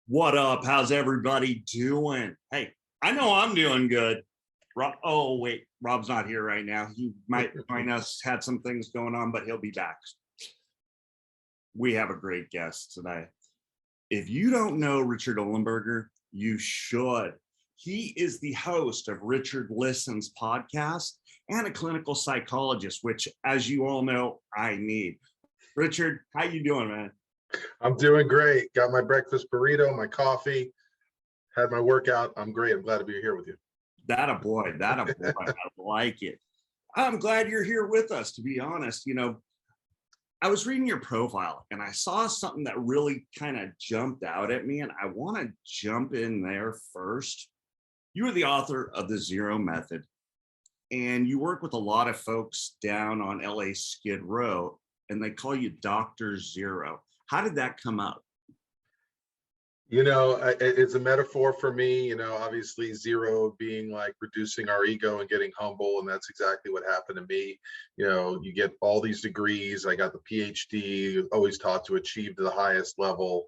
What up? How's everybody doing? Hey, I know I'm doing good. Oh, wait, Rob's not here right now. He might join us, had some things going on, but he'll be back. We have a great guest today. If you don't know Richard Oelberger, you should. He is the host of Richardlistens podcast and a clinical psychologist, which, as you all know, I need. Richard, how you doing, man? I'm doing great. Got my breakfast burrito, my coffee, had my workout. I'm great. I'm glad to be here with you. That a boy. I like it. I'm glad you're here with us, to be honest. You know, I was reading your profile and I saw something that really kind of jumped out at me, and I want to jump in there first. You are the author of The Zero Method, and you work with a lot of folks down on LA Skid Row, and they call you Dr. Zero. How did that come up? You know, it's a metaphor for me, obviously zero being like reducing our ego and getting humble. And that's exactly what happened to me. You get all these degrees. I got the PhD, always taught to achieve to the highest level.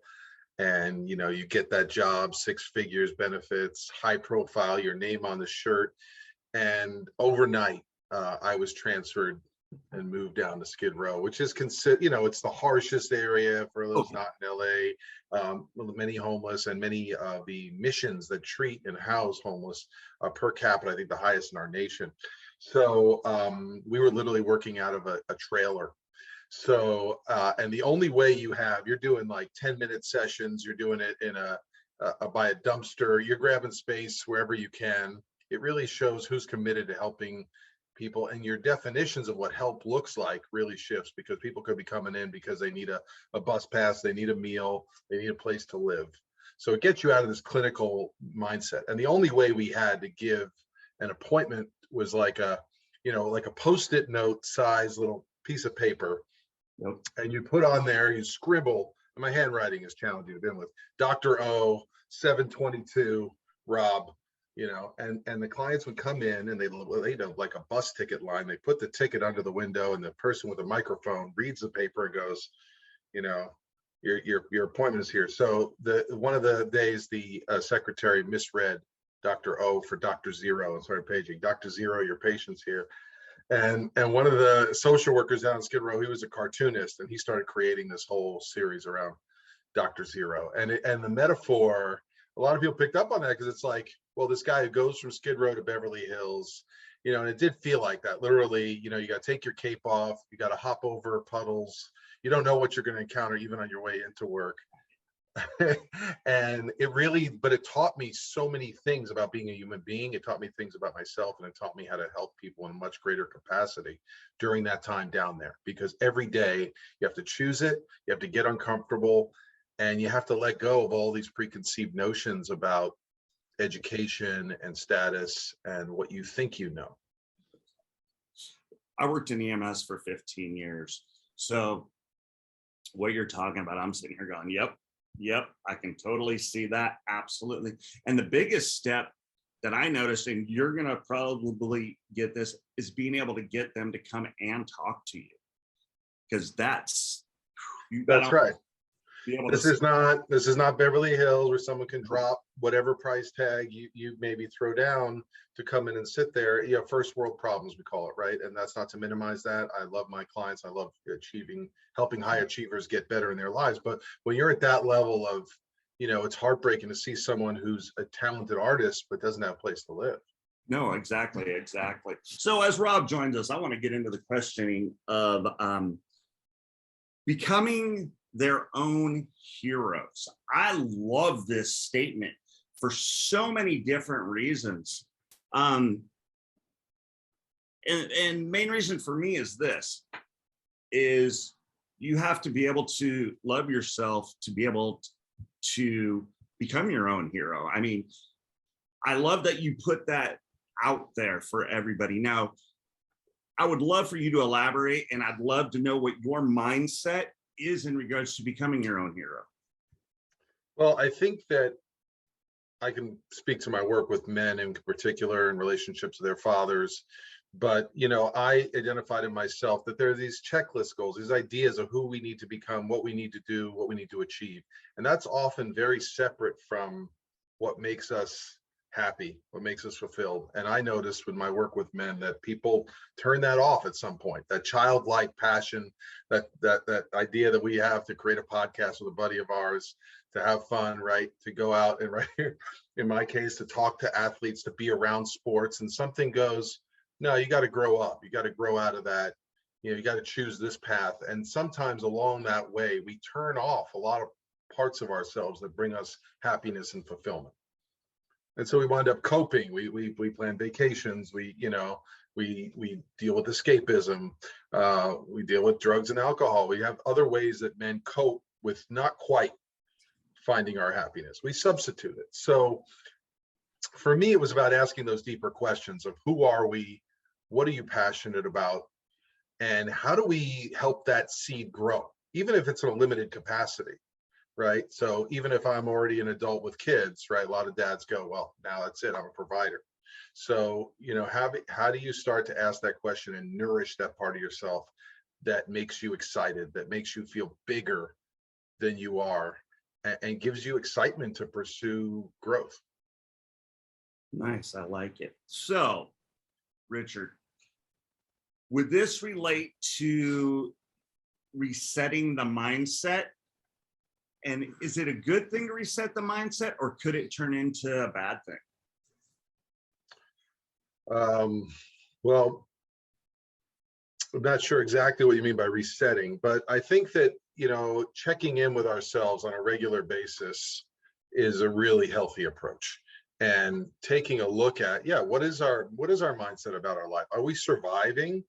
And, you get that job, 6 figures, benefits, high profile, your name on the shirt. And overnight, I was transferred and moved down to Skid Row, which is it's the harshest area for those not in LA. Many homeless and many of the missions that treat and house homeless per capita, I think the highest in our nation. So we were literally working out of a trailer. So and the only way you're doing like 10-minute sessions, you're doing it in by a dumpster, you're grabbing space wherever you can. It really shows who's committed to helping people, and your definitions of what help looks like really shifts, because people could be coming in because they need a bus pass, they need a meal, they need a place to live. So it gets you out of this clinical mindset. And the only way we had to give an appointment was like a Post-it note size little piece of paper. Yep. And you put on there, you scribble, and my handwriting is challenging to begin with, Dr. O, 722, Rob. And the clients would come in and they like a bus ticket line. They put the ticket under the window, and the person with a microphone reads the paper and goes, your appointment is here. So one of the days the secretary misread Dr. O for Dr. Zero and started paging, Dr. Zero, your patient's here. And one of the social workers down in Skid Row, he was a cartoonist, and he started creating this whole series around Dr. Zero. And the metaphor, a lot of people picked up on that, because it's like, well, this guy who goes from Skid Row to Beverly Hills, and it did feel like that. Literally, you got to take your cape off, you got to hop over puddles. You don't know what you're going to encounter even on your way into work. And it taught me so many things about being a human being. It taught me things about myself, and it taught me how to help people in a much greater capacity during that time down there. Because every day you have to choose it, you have to get uncomfortable, and you have to let go of all these preconceived notions about education and status and what you think you know. I worked in EMS for 15 years. So what you're talking about, I'm sitting here going, yep, I can totally see that. Absolutely. And the biggest step that I noticed, and you're going to probably get this, is being able to get them to come and talk to you. Because that's right. This is not Beverly Hills where someone can drop whatever price tag you maybe throw down to come in and sit there. First world problems, we call it, right? And that's not to minimize that. I love my clients. I love helping high achievers get better in their lives. But when you're at that level of, it's heartbreaking to see someone who's a talented artist but doesn't have a place to live. No, exactly. So as Rob joins us, I want to get into the questioning of becoming their own heroes. I love this statement for so many different reasons. And main reason for me is you have to be able to love yourself to be able to become your own hero. I mean, I love that you put that out there for everybody. Now, I would love for you to elaborate, and I'd love to know what your mindset is in regards to becoming your own hero. Well, I think that I can speak to my work with men in particular in relationships with their fathers. But, you know, I identified in myself that there are these checklist goals, these ideas of who we need to become, what we need to do, what we need to achieve. And that's often very separate from what makes us happy, what makes us fulfilled. And I noticed with my work with men that people turn that off at some point, that childlike passion, that idea that we have to create a podcast with a buddy of ours, to have fun, right? To go out and right here, in my case, to talk to athletes, to be around sports, and something goes, no, you got to grow up. You got to grow out of that. You know, you got to choose this path. And sometimes along that way, we turn off a lot of parts of ourselves that bring us happiness and fulfillment. And so we wind up coping. We plan vacations. We, you know, we deal with escapism. We deal with drugs and alcohol. We have other ways that men cope with not quite finding our happiness. We substitute it. So for me, it was about asking those deeper questions of who are we, what are you passionate about, and how do we help that seed grow, even if it's in a limited capacity, right? So even if I'm already an adult with kids, right, a lot of dads go, well, now that's it, I'm a provider. So, you know, how do you start to ask that question and nourish that part of yourself that makes you excited, that makes you feel bigger than you are, and gives you excitement to pursue growth? Nice, I like it. So, Richard, would this relate to resetting the mindset? And is it a good thing to reset the mindset, or could it turn into a bad thing? Well, I'm not sure exactly what you mean by resetting, but I think that, you know, checking in with ourselves on a regular basis is a really healthy approach. And taking a look at, yeah, what is our mindset about our life? Are we surviving,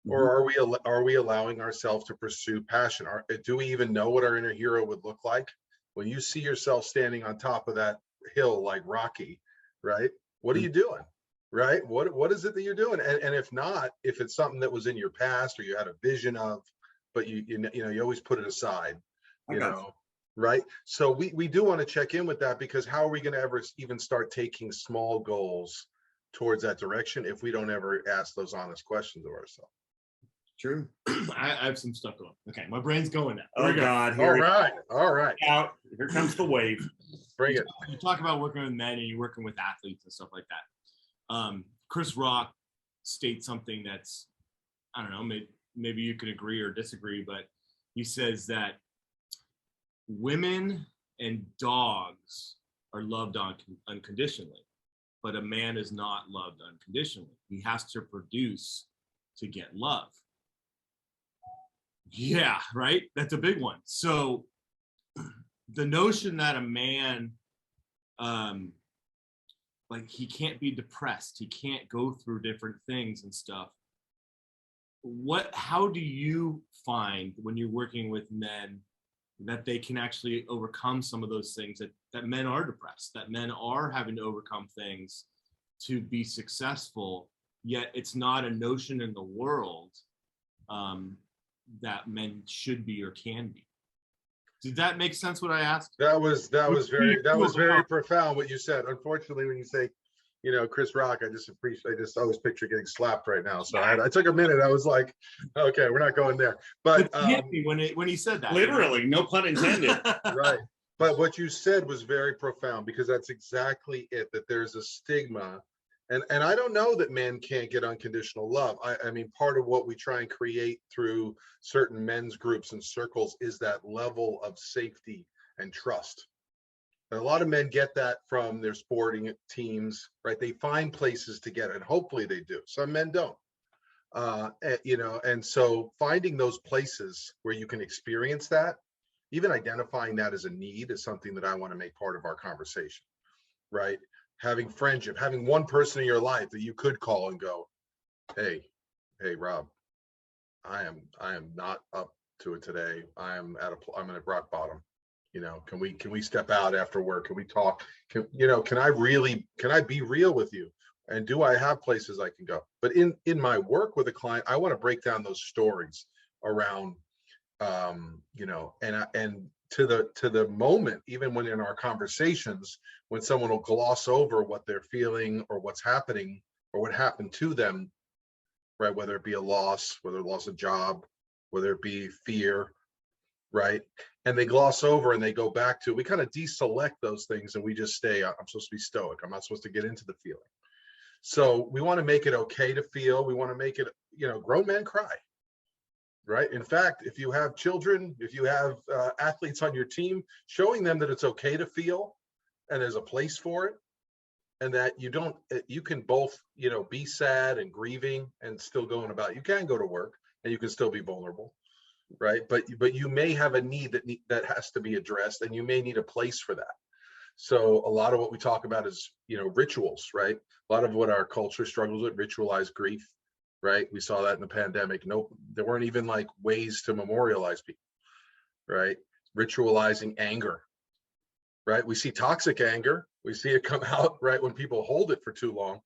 or are we allowing ourselves to pursue passion? Do we even know what our inner hero would look like? When you see yourself standing on top of that hill like Rocky, right? What are you doing? Right? What is it that you're doing? And if not, if it's something that was in your past or you had a vision of, but you know, you always put it aside, you know, right? So we do want to check in with that, because how are we going to ever even start taking small goals towards that direction if we don't ever ask those honest questions of ourselves? True. I have some stuff going. Okay, my brain's going now. Oh God! All right. Out. Here comes the wave. Bring it. You talk about working with men and you're working with athletes and stuff like that. Chris Rock states something that's, I don't know, maybe you could agree or disagree, but he says that women and dogs are loved unconditionally, but a man is not loved unconditionally. He has to produce to get love. Yeah, right? That's a big one. So the notion that a man, like, he can't be depressed, he can't go through different things and stuff. How do you find when you're working with men that they can actually overcome some of those things, that men are depressed, that men are having to overcome things to be successful, yet it's not a notion in the world that men should be or can be? Did that make sense what I asked? That was very profound what you said. Unfortunately, when you say, you know, Chris Rock, I just always picture getting slapped right now. So I took a minute. I was like, okay, we're not going there. But hit me when he said that. Literally, no pun intended. Right. But what you said was very profound, because that's exactly it, that there's a stigma. And I don't know that men can't get unconditional love. I mean, part of what we try and create through certain men's groups and circles is that level of safety and trust. And a lot of men get that from their sporting teams, right? They find places to get it, and hopefully they do. Some men don't. You know, and so finding those places where you can experience that, even identifying that as a need, is something that I want to make part of our conversation, right? Having friendship, having one person in your life that you could call and go, hey Rob, I am not up to it today. I'm at rock bottom. You know, can we step out after work? Can we talk? Can I be real with you? And do I have places I can go? But in my work with a client, I want to break down those stories around, you know, and to the moment, even when in our conversations, when someone will gloss over what they're feeling or what's happening or what happened to them, right? Whether it be a loss, whether it loss of job, whether it be fear, right? And they gloss over and they go back to, we kind of deselect those things and we just stay, I'm supposed to be stoic. I'm not supposed to get into the feeling. So we want to make it okay to feel. We want to make it, grown men cry, right? In fact, if you have children, if you have athletes on your team, showing them that it's okay to feel and there's a place for it, and that you can both, be sad and grieving and still going about, you can go to work and you can still be vulnerable, right? But you may have a need that has to be addressed, and you may need a place for that. So a lot of what we talk about is, rituals, right? A lot of what our culture struggles with, ritualized grief, right? We saw that in the pandemic. No, there weren't even like ways to memorialize people, right? Ritualizing anger, right? We see toxic anger. We see it come out, right, when people hold it for too long.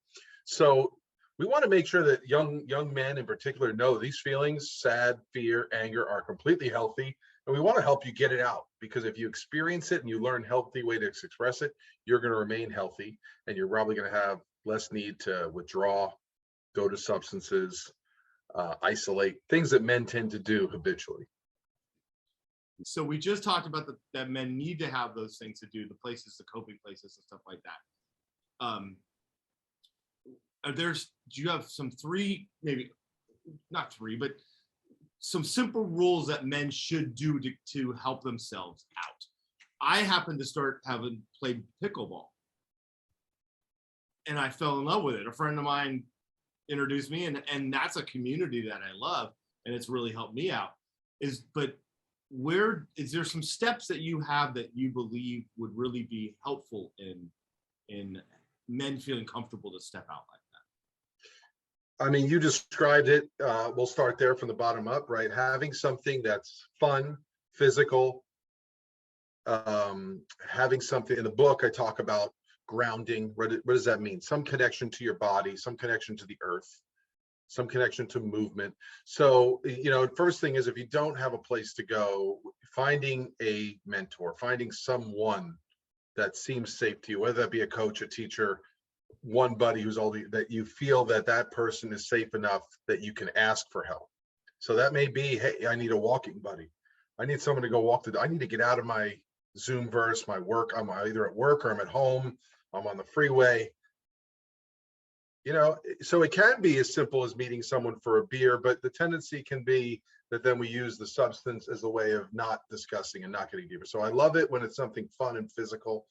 So we want to make sure that young men in particular know these feelings, sad, fear, anger, are completely healthy. And we want to help you get it out, because if you experience it and you learn healthy way to express it, you're going to remain healthy, and you're probably going to have less need to withdraw, go to substances, isolate, things that men tend to do habitually. So we just talked about that men need to have those things to do, the places, the coping places and stuff like that. Do you have some maybe not three, but some simple rules that men should do to help themselves out? I happened to start having played pickleball, and I fell in love with it. A friend of mine introduced me, and that's a community that I love, and it's really helped me out. But where is there some steps that you have that you believe would really be helpful in men feeling comfortable to step out like that? I mean, you described it. We'll start there from the bottom up, right? Having something that's fun, physical, having something. In the book, I talk about grounding. What does that mean? Some connection to your body, some connection to the earth, some connection to movement. So, first thing is, if you don't have a place to go, finding a mentor, finding someone that seems safe to you, whether that be a coach, a teacher, one buddy who's older, that you feel that person is safe enough that you can ask for help. So that may be, hey, I need a walking buddy. I need someone to go walk I need to get out of my Zoom verse, my work. I'm either at work or I'm at home. I'm on the freeway. So it can be as simple as meeting someone for a beer, but the tendency can be that then we use the substance as a way of not discussing and not getting deeper. So I love it when it's something fun and physical,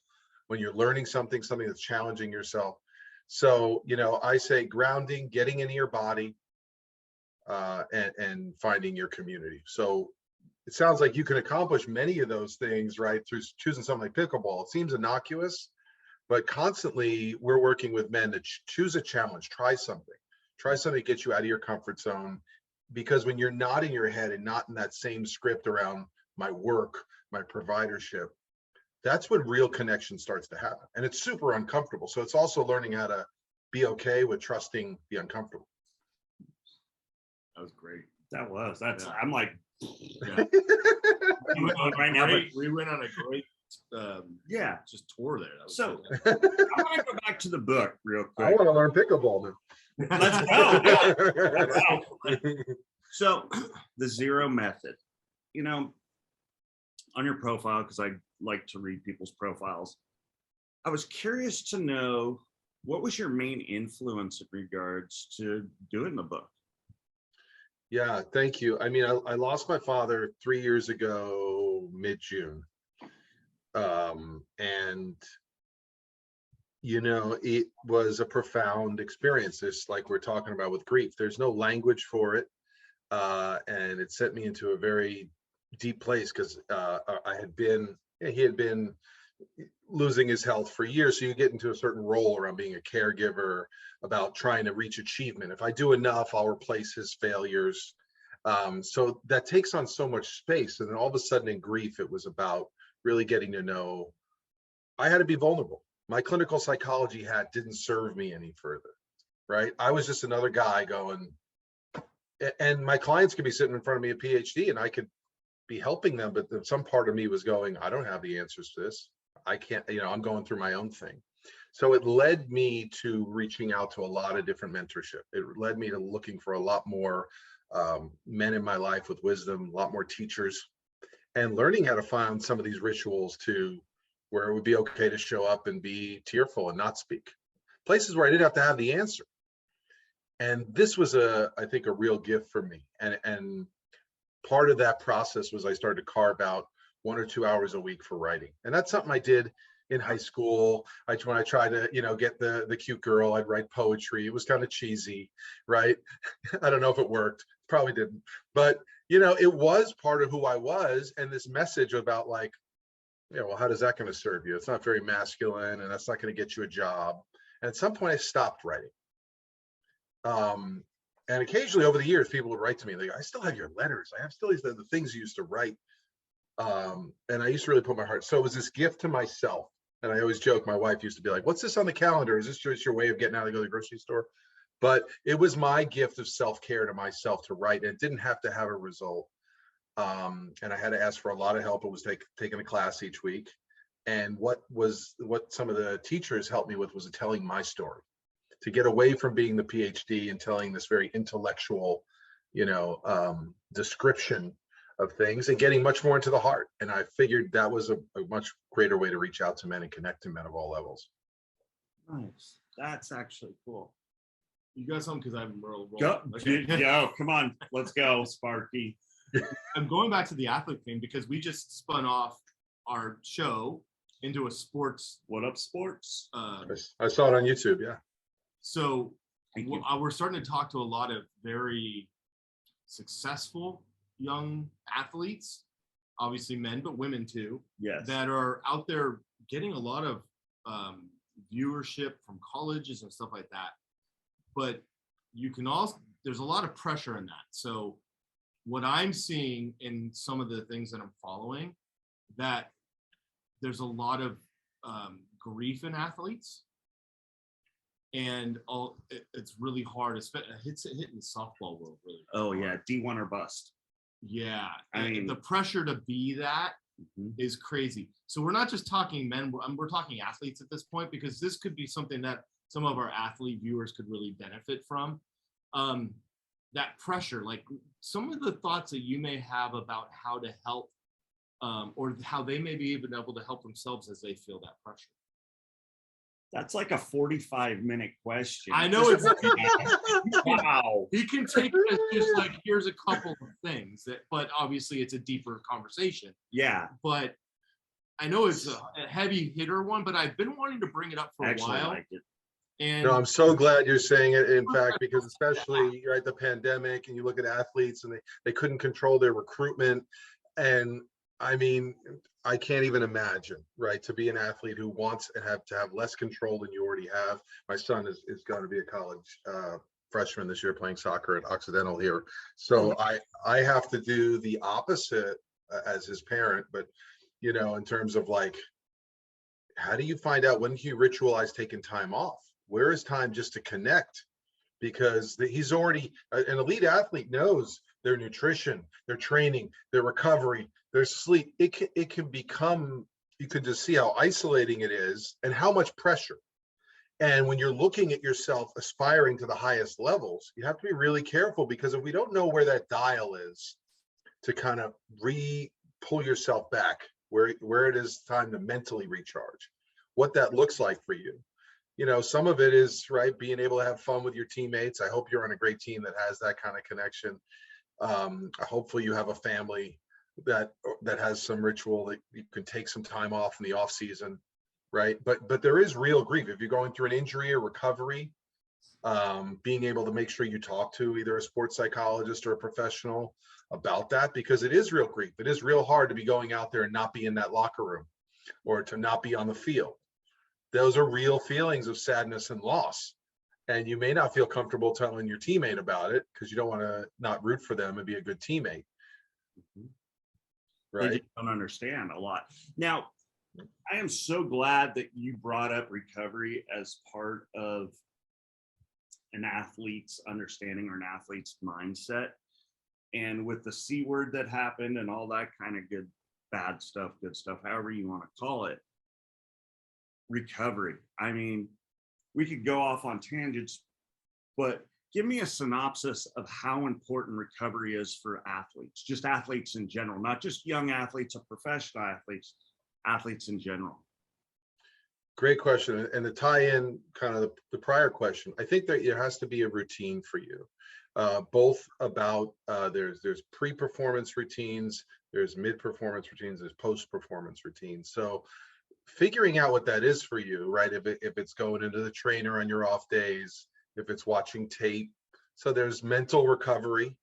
when you're learning something that's challenging yourself. So, I say grounding, getting into your body, and finding your community. So it sounds like you can accomplish many of those things, right, through choosing something like pickleball. It seems innocuous, but constantly we're working with men to choose a challenge, try something that gets you out of your comfort zone. Because when you're not in your head and not in that same script around my work, my providership, that's when real connection starts to happen. And it's super uncomfortable. So it's also learning how to be okay with trusting the uncomfortable. That was great. That's, Yeah. I'm like, Yeah. right now, but We went on a great yeah. just tour there. That was So good. I want to go back to the book real I quick. want to learn pickleball now. Let's go. Yeah. So the zero method, on your profile, because I like to read people's profiles, I was curious to know, what was your main influence in regards to doing the book? Yeah, thank you. I mean, I lost my father 3 years ago, mid-June. And, it was a profound experience. It's like we're talking about with grief. There's no language for it. And it sent me into a very deep place, because he had been losing his health for years. So you get into a certain role around being a caregiver, about trying to reach achievement. If I do enough, I'll replace his failures. So that takes on so much space. And then all of a sudden in grief, it was about really getting to know I had to be vulnerable. My clinical psychology hat didn't serve me any further, right? I was just another guy going, and my clients could be sitting in front of me, a PhD, and I could be helping them, but some part of me was going, I don't have the answers to this. I can't, I'm going through my own thing. So it led me to reaching out to a lot of different mentorship. It led me to looking for a lot more men in my life with wisdom, a lot more teachers, and learning how to find some of these rituals to where it would be okay to show up and be tearful and not speak. Places where I didn't have to have the answer. And this was I think a real gift for me. And part of that process was I started to carve out 1 or 2 hours a week for writing. And that's something I did in high school. When I tried to, get the cute girl, I'd write poetry. It was kind of cheesy, right? I don't know if it worked. Probably didn't. But, it was part of who I was. And this message about like, well, how does that going to serve you? It's not very masculine, and that's not going to get you a job. And at some point I stopped writing. And occasionally over the years, people would write to me, like, I still have your letters. I have still the things you used to write. And I used to really put my heart. So it was this gift to myself. And I always joke, my wife used to be like, what's this on the calendar? Is this just your way of getting out to go to the grocery store? But it was my gift of self-care to myself to write. And it didn't have to have a result. And I had to ask for a lot of help. It was taking a class each week. And what some of the teachers helped me with was telling my story, to get away from being the PhD and telling this very intellectual, description of things and getting much more into the heart. And I figured that was a much greater way to reach out to men and connect to men of all levels. Nice. That's actually cool. You got something? Because I haven't rolled. Go, Okay. go, come on, let's go, Sparky. I'm going back to the athlete thing because we just spun off our show into a sports. What up, sports? I saw it on YouTube. Yeah. So Thank you. we're starting to talk to a lot of very successful young athletes, obviously men, but women too, Yes. that are out there getting a lot of viewership from colleges and stuff like that. But you can also, there's a lot of pressure in that. So what I'm seeing in some of the things that I'm following, that there's a lot of grief in athletes. And it's really hard. It's hitting the softball world really. Oh yeah, D1 or bust. Yeah, I mean, the pressure to be that is crazy. So we're not just talking men; we're talking athletes at this point, because this could be something that some of our athlete viewers could really benefit from. That pressure, like some of the thoughts that you may have about how to help, or how they may be even able to help themselves as they feel that pressure. That's like a 45-minute question. I know it's wow. he can take it as just like, here's a couple of things that, but obviously it's a deeper conversation. Yeah. But I know it's a heavy hitter one, but I've been wanting to bring it up for a while. Like it. And No, I'm so glad you're saying it, in fact, because especially right, the pandemic, and you look at athletes and they couldn't control their recruitment. And I mean, I can't even imagine, right, to be an athlete who wants and have to have less control than you already have. My son is going to be a college freshman this year playing soccer at Occidental here. So I have to do the opposite as his parent, but in terms of like, how do you find out when you ritualize taking time off? Where is time just to connect? Because he's already, an elite athlete knows their nutrition, their training, their recovery, their sleep. It can become, you can just see how isolating it is and how much pressure. And when you're looking at yourself aspiring to the highest levels, you have to be really careful, because if we don't know where that dial is to kind of pull yourself back, where it is time to mentally recharge, what that looks like for you. Some of it is, right, being able to have fun with your teammates. I hope you're on a great team that has that kind of connection. Hopefully you have a family that has some ritual that you can take some time off in the off season, right? But there is real grief. If you're going through an injury or recovery, being able to make sure you talk to either a sports psychologist or a professional about that, because it is real grief. It is real hard to be going out there and not be in that locker room, or to not be on the field. Those are real feelings of sadness and loss. And you may not feel comfortable telling your teammate about it because you don't want to not root for them and be a good teammate. Right? They just don't understand a lot. Now, I am so glad that you brought up recovery as part of an athlete's understanding or an athlete's mindset. And with the C word that happened and all that kind of good stuff, however you want to call it, recovery. I mean, we could go off on tangents, but give me a synopsis of how important recovery is for athletes, just athletes in general, not just young athletes or professional athletes, athletes in general. Great question. And to tie in kind of the prior question, I think that there has to be a routine for you, both about there's pre-performance routines, there's mid-performance routines, there's post-performance routines. So figuring out what that is for you, right? If it's going into the trainer on your off days, if it's watching tape. So there's mental recovery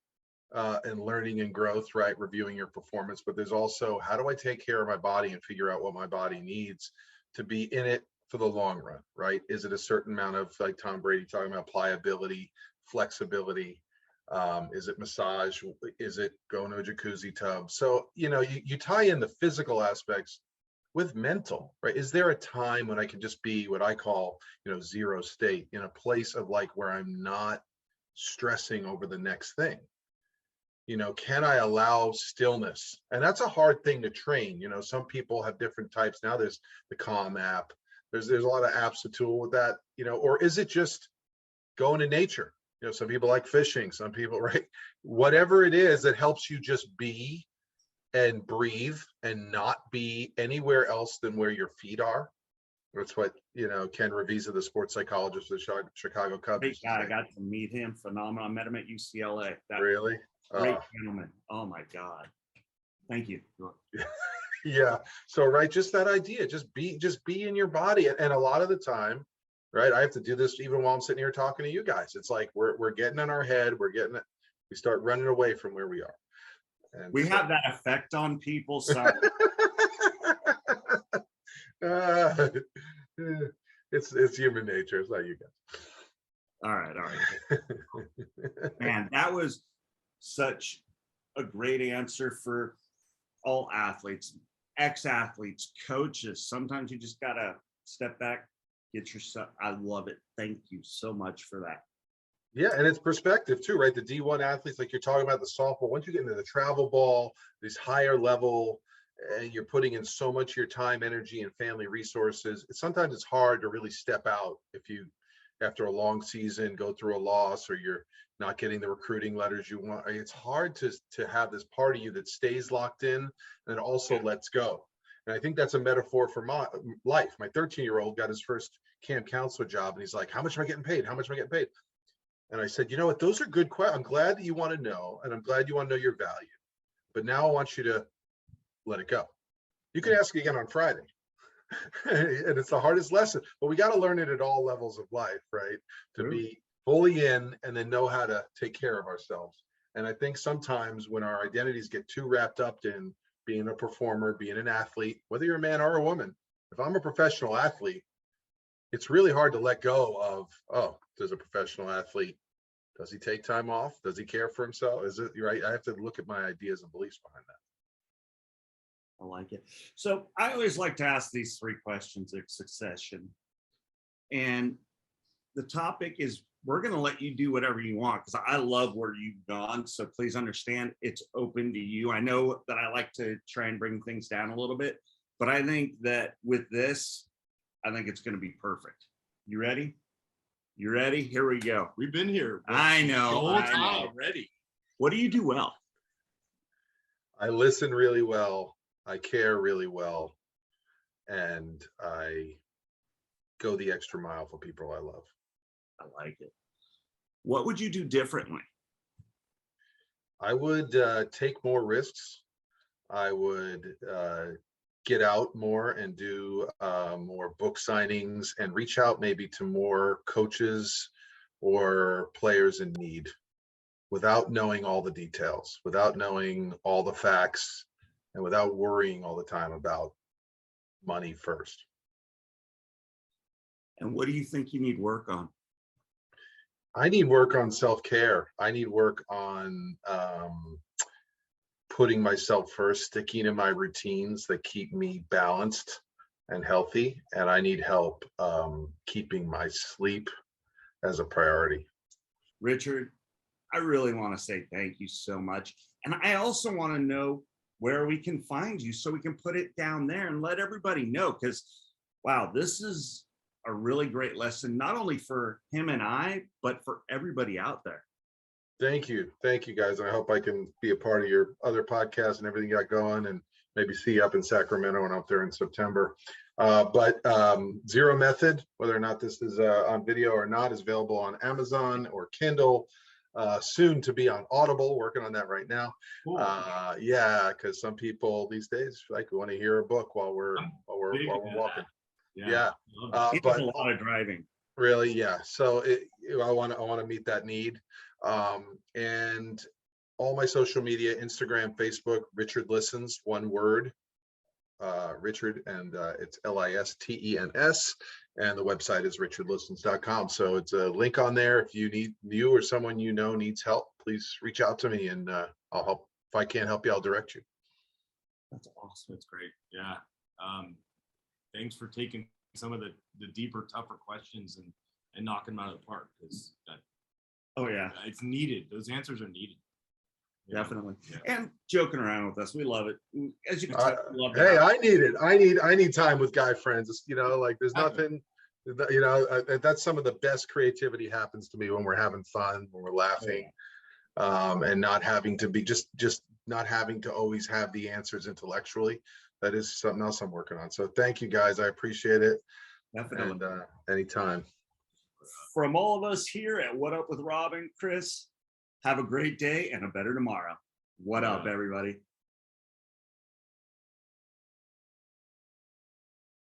and learning and growth, right? Reviewing your performance, but there's also, how do I take care of my body and figure out what my body needs to be in it for the long run, right? Is it a certain amount of, like Tom Brady talking about, pliability, flexibility? Is it massage? Is it going to a jacuzzi tub? So, you tie in the physical aspects with mental, right? Is there a time when I can just be what I call, zero state, in a place of like where I'm not stressing over the next thing? Can I allow stillness? And that's a hard thing to train. Some people have different types. Now there's the Calm app. There's a lot of apps to tool with that, or is it just going to nature? Some people like fishing, some people, right? Whatever it is that helps you just be and breathe and not be anywhere else than where your feet are. That's what, Ken Ravizza, the sports psychologist of the Chicago Cubs. Great guy. I got to meet him. Phenomenal. I met him at UCLA. Really? Great gentleman. Oh my God. Thank you. Yeah. So, right. Just that idea, just be in your body. And a lot of the time, right, I have to do this even while I'm sitting here talking to you guys. It's like, we're getting in our head. We start running away from where we are. And we have that effect on people. So it's human nature. It's not you guys. All right. Man, that was such a great answer for all athletes, ex-athletes, coaches. Sometimes you just gotta step back, get yourself. I love it. Thank you so much for that. Yeah, and it's perspective too, right? The D1 athletes, like you're talking about the softball, once you get into the travel ball, these higher level, and you're putting in so much of your time, energy, and family resources, sometimes it's hard to really step out if you, after a long season, go through a loss, or you're not getting the recruiting letters you want. It's hard to have this part of you that stays locked in and also lets go. And I think that's a metaphor for my life. My 13-year-old got his first camp counselor job, and he's like, how much am I getting paid? How much am I getting paid? And I said, you know what, those are good questions. I'm glad that you want to know, and I'm glad you want to know your value. But now I want you to let it go. You can ask again on Friday. And it's the hardest lesson, but we got to learn it at all levels of life, right? To be fully in and then know how to take care of ourselves. And I think sometimes when our identities get too wrapped up in being a performer, being an athlete, whether you're a man or a woman, if I'm a professional athlete, it's really hard to let go of, oh, there's a professional athlete. Does he take time off? Does he care for himself? Is it right? I have to look at my ideas and beliefs behind that. I like it. So I always like to ask these 3 questions in succession. And the topic is, we're going to let you do whatever you want, because I love where you've gone. So please understand, it's open to you. I know that I like to try and bring things down a little bit, but I think that with this, I think it's going to be perfect. You ready? You ready? Here we go. We've been here. I know. The whole time. Ready. What do you do well? I listen really well. I care really well, and I go the extra mile for people I love. I like it. What would you do differently? I would take more risks. I would get out more and do more book signings and reach out maybe to more coaches or players in need without knowing all the details, without knowing all the facts, and without worrying all the time about money first. And what do you think you need work on? I need work on self-care. I need work on putting myself first, sticking to my routines that keep me balanced and healthy. And I need help keeping my sleep as a priority. Richard, I really want to say thank you so much. And I also want to know where we can find you so we can put it down there and let everybody know, because wow, this is a really great lesson, not only for him and I, but for everybody out there. Thank you guys. I hope I can be a part of your other podcasts and everything you got going, and maybe see you up in Sacramento and up there in September. But Zero Method, whether or not this is on video or not, is available on Amazon or Kindle, soon to be on Audible, working on that right now. Cool. Yeah, because some people these days like want to hear a book while we're Big into walking. that. Yeah. Love it. He does But a lot of driving. really, yeah. So I want to meet that need. And all my social media, Instagram, Facebook, Richardlistens, one word, Richard, and it's Listens, and the website is richardlistens.com. So it's a link on there. If you or someone you know needs help, please reach out to me, and I'll help. If I can't help you, I'll direct you. That's awesome. That's great. Yeah. Thanks for taking some of the deeper, tougher questions and knocking them out of the park, because Oh yeah, it's needed. Those answers are needed. You know? definitely. Yeah. And joking around with us, we love it. As you can tell, we love to Hey, have- I need it. I need time with guy friends. You know, like there's nothing. You know, that's some of the best creativity happens to me when we're having fun, when we're laughing, and not having to be just not having to always have the answers intellectually. That is something else I'm working on. So thank you guys. I appreciate it. definitely. And anytime. From all of us here at What Up with Rob and Chris, have a great day and a better tomorrow. What up, everybody?